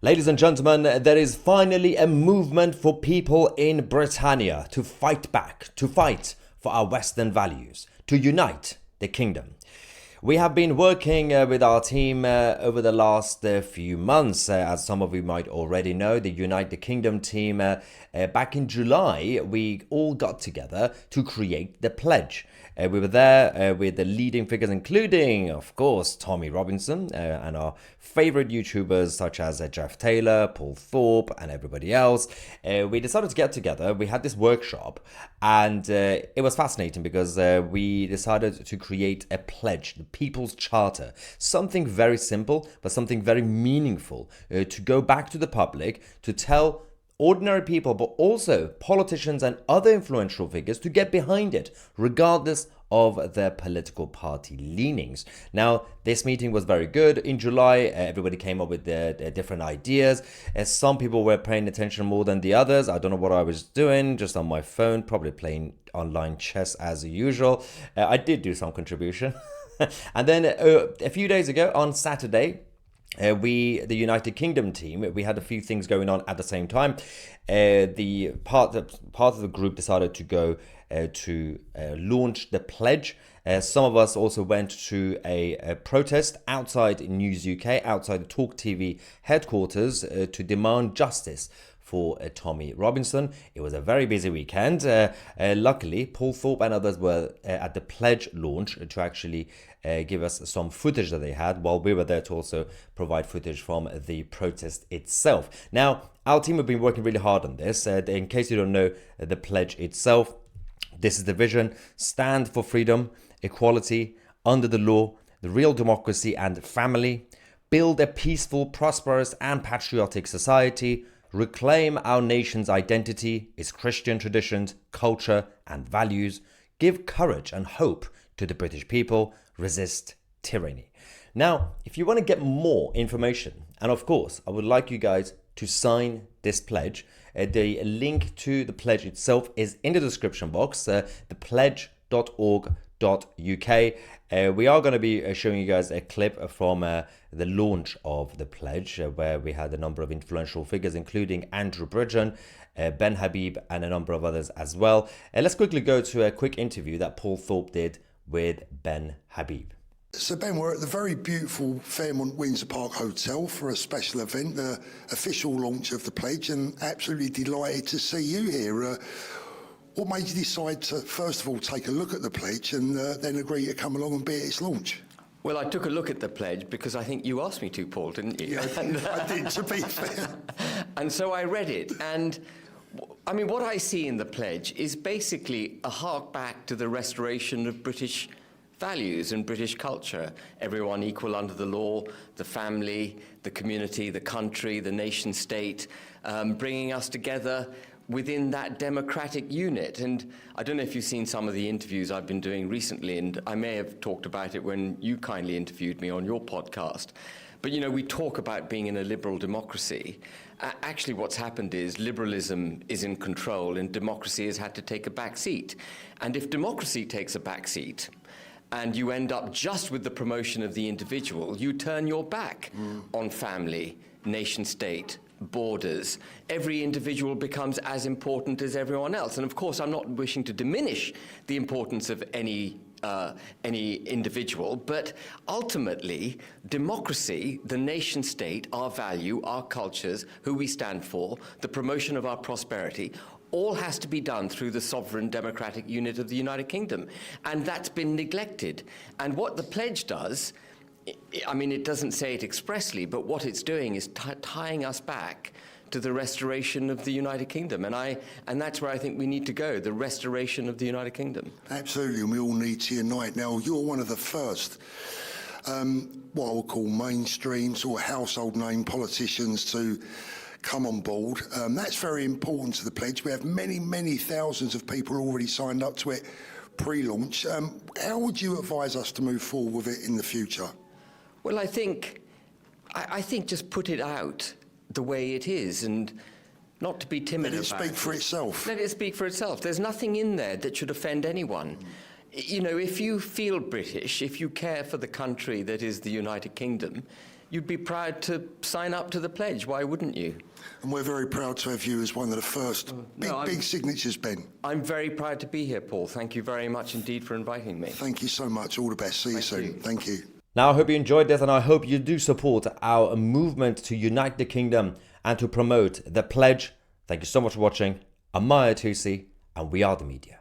Ladies and gentlemen, there is finally a movement for people in Britannia to fight back, to fight for our Western values, to unite the kingdom. We have been working with our team over the last few months. As some of you might already know, the Unite the Kingdom team, back in July, we all got together to create the pledge. We were there with the leading figures, including, of course, Tommy Robinson and our favorite YouTubers such as Jeff Taylor, Paul Thorpe, and everybody else. We decided to get together. We had this workshop, and it was fascinating because we decided to create a pledge, the People's Charter, something very simple, but something very meaningful to go back to the public, to tell ordinary people, but also politicians and other influential figures to get behind it, regardless of their political party leanings. Now, this meeting was very good. In July, everybody came up with their different ideas. Some people were paying attention more than the others. I don't know what I was doing, just on my phone, probably playing online chess as usual. I did do some contribution. And then a few days ago, on Saturday, the United Kingdom team, we had a few things going on at the same time. The part of the group decided to go to launch the pledge. Some of us also went to a protest outside News UK, outside the Talk TV headquarters, to demand justice for Tommy Robinson. It was a very busy weekend. Luckily, Paul Thorpe and others were at the pledge launch to actually give us some footage that they had, while we were there to also provide footage from the protest itself. Now, our team have been working really hard on this. In case you don't know the pledge itself, this is the vision: stand for freedom, equality, under the law, the real democracy and family, build a peaceful, prosperous and patriotic society, reclaim our nation's identity, its Christian traditions, culture and values, give courage and hope to the British people, resist tyranny. Now, if you want to get more information, and of course, I would like you guys to sign this pledge. The link to the pledge itself is in the description box, thepledge.org.uk. We are going to be showing you guys a clip from the launch of the pledge, where we had a number of influential figures, including Andrew Bridgen, Ben Habib, and a number of others as well. Let's quickly go to a quick interview that Paul Thorpe did with Ben Habib. So Ben, we're at the very beautiful Fairmont Windsor Park Hotel for a special event, the official launch of the pledge, and absolutely delighted to see you here. What made you decide to, first of all, take a look at the pledge and then agree to come along and be at its launch? Well, I took a look at the pledge because I think you asked me to, Paul, didn't you? Yeah, I did, to be fair. And so I read it, and I mean, what I see in the pledge is basically a hark back to the restoration of British values and British culture. Everyone equal under the law, the family, the community, the country, the nation state, bringing us together within that democratic unit. And I don't know if you've seen some of the interviews I've been doing recently, and I may have talked about it when you kindly interviewed me on your podcast. But, you know, we talk about being in a liberal democracy. Actually, what's happened is liberalism is in control and democracy has had to take a back seat. And if democracy takes a back seat, and you end up just with the promotion of the individual, you turn your back on family, nation state, borders. Every individual becomes as important as everyone else. And of course, I'm not wishing to diminish the importance of any individual, but ultimately, democracy, the nation state, our value, our cultures, who we stand for, the promotion of our prosperity, all has to be done through the sovereign democratic unit of the United Kingdom. And that's been neglected. And what the pledge does, I mean, it doesn't say it expressly, but what it's doing is tying us back to the restoration of the United Kingdom. And that's where I think we need to go, the restoration of the United Kingdom. Absolutely, and we all need to unite. Now, you're one of the first, what I would call mainstream sort of household name politicians to come on board. That's very important to the pledge. We have many, many thousands of people already signed up to it pre-launch. How would you advise us to move forward with it in the future? Well, I think just put it out the way it is, and not to be timid about it. Let it speak for itself. Let it speak for itself. There's nothing in there that should offend anyone. You know, if you feel British, if you care for the country that is the United Kingdom, you'd be proud to sign up to the pledge. Why wouldn't you? And we're very proud to have you as one of the first big signatures, Ben. I'm very proud to be here, Paul. Thank you very much indeed for inviting me. Thank you so much. All the best. See you soon. Thank you. Now, I hope you enjoyed this, and I hope you do support our movement to unite the kingdom and to promote the pledge. Thank you so much for watching. I'm Tousi, and we are the media.